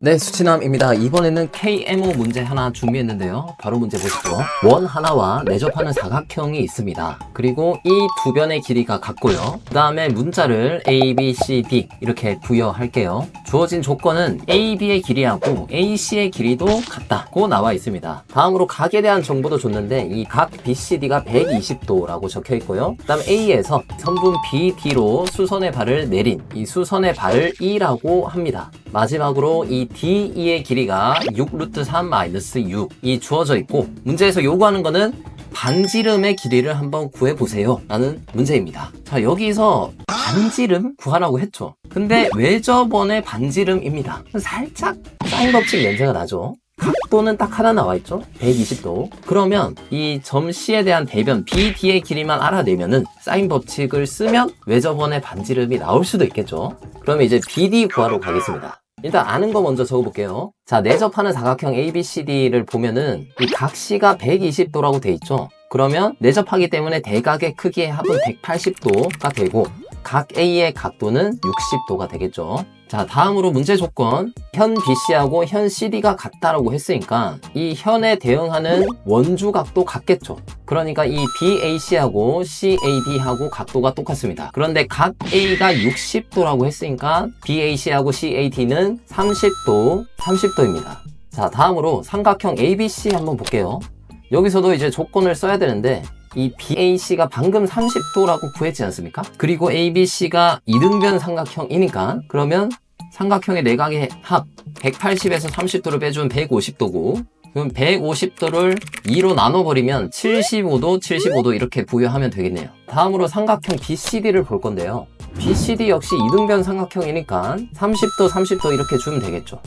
네, 수치남입니다. 이번에는 KMO 문제 하나 준비했는데요. 바로 문제 보시죠. 원 하나와 내접하는 사각형이 있습니다. 그리고 이 두 변의 길이가 같고요. 그 다음에 문자를 A, B, C, D 이렇게 부여할게요. 주어진 조건은 A, B의 길이하고 A, C의 길이도 같다고 나와 있습니다. 다음으로 각에 대한 정보도 줬는데 이 각 B, C, D가 120도라고 적혀 있고요. 그 다음 A에서 선분 B, D로 수선의 발을 내린 이 수선의 발을 E라고 합니다. 마지막으로 이 DE의 길이가 6 루트 3 마이너스 6이 주어져 있고, 문제에서 요구하는 거는 반지름의 길이를 한번 구해보세요 라는 문제입니다. 자, 여기서 반지름 구하라고 했죠. 근데 외접원의 반지름입니다. 살짝 사인 법칙 냄새가 나죠. 각도는 딱 하나 나와 있죠. 120도. 그러면 이 점 C에 대한 대변 BD의 길이만 알아내면은 사인 법칙을 쓰면 외접원의 반지름이 나올 수도 있겠죠. 그러면 이제 BD 구하러 가겠습니다. 일단 아는 거 먼저 적어볼게요. 자, 내접하는 사각형 ABCD를 보면은 이 각 C가 120도라고 돼 있죠. 그러면 내접하기 때문에 대각의 크기의 합은 180도가 되고 각 A의 각도는 60도가 되겠죠. 자, 다음으로 문제 조건. 현 BC하고 현 CD가 같다라고 했으니까 이 현에 대응하는 원주각도 같겠죠. 그러니까 이 BAC하고 CAD하고 각도가 똑같습니다. 그런데 각 A가 60도라고 했으니까 BAC하고 CAD는 30도입니다. 자, 다음으로 삼각형 ABC 한번 볼게요. 여기서도 이제 조건을 써야 되는데 이 BAC가 방금 30도라고 구했지 않습니까? 그리고 ABC가 이등변 삼각형이니까 그러면 삼각형의 내각의 합 180에서 30도를 빼주면 150도고, 그럼 150도를 2로 나눠버리면 75도 이렇게 부여하면 되겠네요. 다음으로 삼각형 BCD를 볼 건데요. BCD 역시 이등변 삼각형이니까 30도 이렇게 주면 되겠죠.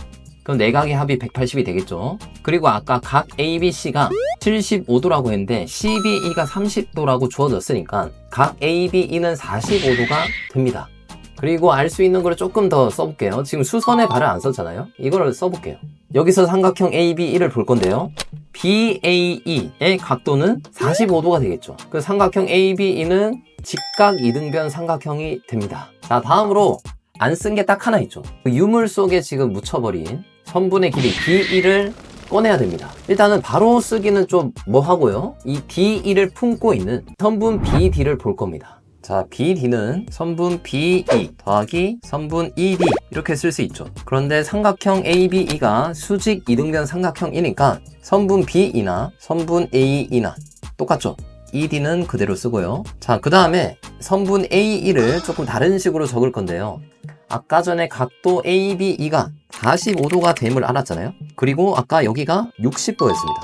그럼 내각의 합이 180이 되겠죠. 그리고 아까 각 ABC가 75도라고 했는데 CBE가 30도라고 주어졌으니까 각 ABE는 45도가 됩니다. 그리고 알 수 있는 걸 조금 더 써볼게요. 지금 수선의 발을 안 썼잖아요. 이거를 써볼게요. 여기서 삼각형 ABE를 볼 건데요. BAE의 각도는 45도가 되겠죠. 그 삼각형 ABE는 직각 이등변 삼각형이 됩니다. 자, 다음으로 안 쓴 게 딱 하나 있죠. 그 유물 속에 지금 묻혀버린 선분의 길이 DE를 꺼내야 됩니다. 일단은 바로 쓰기는 좀 뭐하고요. 이 DE를 품고 있는 선분 BD를 볼 겁니다. 자, BD는 선분 BE 더하기 선분 ED 이렇게 쓸 수 있죠. 그런데 삼각형 ABE가 수직 이등변 삼각형이니까 선분 BE나 선분 AE나 똑같죠. ED는 그대로 쓰고요. 자, 그 다음에 선분 AE를 조금 다른 식으로 적을 건데요. 아까 전에 각도 ABE가 45도가 됨을 알았잖아요. 그리고 아까 여기가 60도였습니다.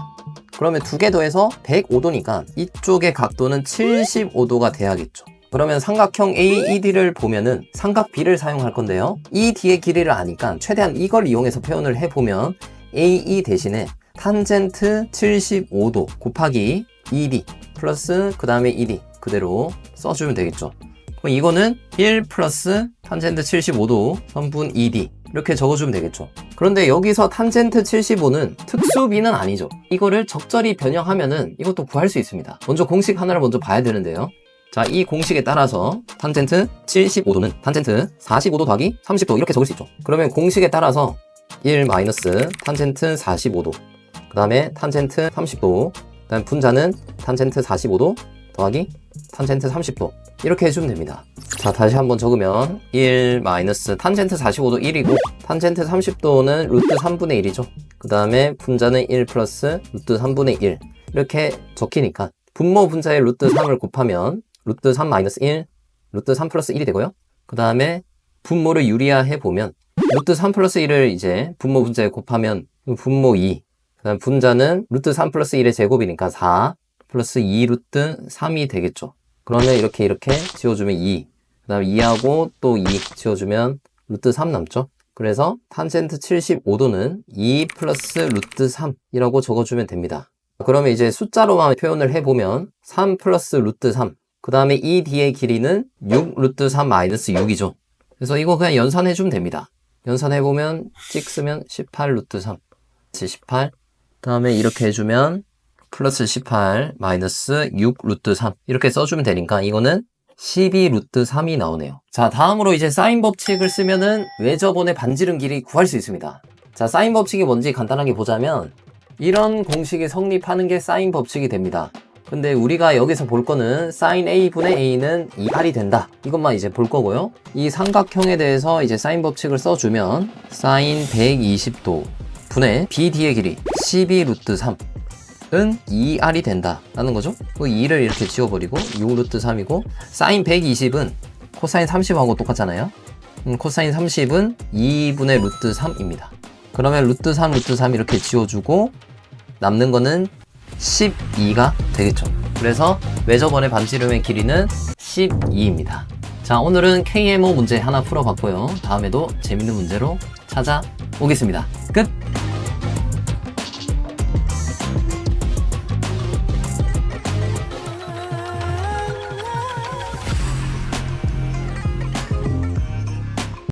그러면 두 개 더해서 105도니까 이쪽의 각도는 75도가 돼야겠죠. 그러면 삼각형 AED를 보면은 삼각 B를 사용할 건데요. ED의 길이를 아니까 최대한 이걸 이용해서 표현을 해보면 AE 대신에 탄젠트 75도 곱하기 ED 플러스 그 다음에 ED 그대로 써주면 되겠죠. 그럼 이거는 1 플러스 탄젠트 75도 선분 ED 이렇게 적어주면 되겠죠. 그런데 여기서 탄젠트 75는 특수비는 아니죠. 이거를 적절히 변형하면은 이것도 구할 수 있습니다. 먼저 공식 하나를 먼저 봐야 되는데요. 자, 이 공식에 따라서 탄젠트 75도는 탄젠트 45도 더하기 30도 이렇게 적을 수 있죠. 그러면 공식에 따라서 1 마이너스 탄젠트 45도 그 다음에 탄젠트 30도 그 다음 분자는 탄젠트 45도 더하기 탄젠트 30도 이렇게 해주면 됩니다. 자, 다시 한번 적으면 1 마이너스 탄젠트 45도 1이고 탄젠트 30도는 루트 3분의 1이죠. 그 다음에 분자는 1 플러스 루트 3분의 1 이렇게 적히니까 분모 분자의 루트 3을 곱하면 루트 3 마이너스 1 루트 3 플러스 1이 되고요. 그 다음에 분모를 유리화해 보면 루트 3 플러스 1을 이제 분모 분자에 곱하면 분모 2 그 다음 분자는 루트 3 플러스 1의 제곱이니까 4 플러스 2 루트 3이 되겠죠. 그러면 이렇게 지워주면 2 그 다음 2하고 또 2 지워주면 루트 3 남죠. 그래서 탄젠트 75도는 2 플러스 루트 3이라고 적어주면 됩니다. 그러면 이제 숫자로만 표현을 해보면 3 플러스 루트 3 그 다음에 이 D의 길이는 6 루트 3 마이너스 6이죠. 그래서 이거 그냥 연산해주면 됩니다. 연산해보면 찍으면 18 루트 3 18 그 다음에 이렇게 해주면 플러스 18 마이너스 6 루트 3 이렇게 써주면 되니까 이거는 12 루트 3이 나오네요. 자, 다음으로 이제 사인 법칙을 쓰면은 외접원의 반지름 길이 구할 수 있습니다. 자, 사인 법칙이 뭔지 간단하게 보자면 이런 공식이 성립하는 게 사인 법칙이 됩니다. 근데 우리가 여기서 볼 거는 sin a분의 a는 2r이 된다. 이것만 이제 볼 거고요. 이 삼각형에 대해서 이제 사인 법칙을 써주면 sin 120도 분의 BD의 길이 12 루트 3은 2r이 된다 라는 거죠. 그 2를 이렇게 지워버리고 6 루트 3이고 sin 120은 코사인 30하고 똑같잖아요. 코사인 30은 2분의 루트 3입니다. 그러면 루트 3 루트 3 이렇게 지워주고 남는 거는 12가 되겠죠. 그래서 외접원의 반지름의 길이는 12입니다. 자, 오늘은 KMO 문제 하나 풀어봤고요. 다음에도 재밌는 문제로 찾아오겠습니다. 끝!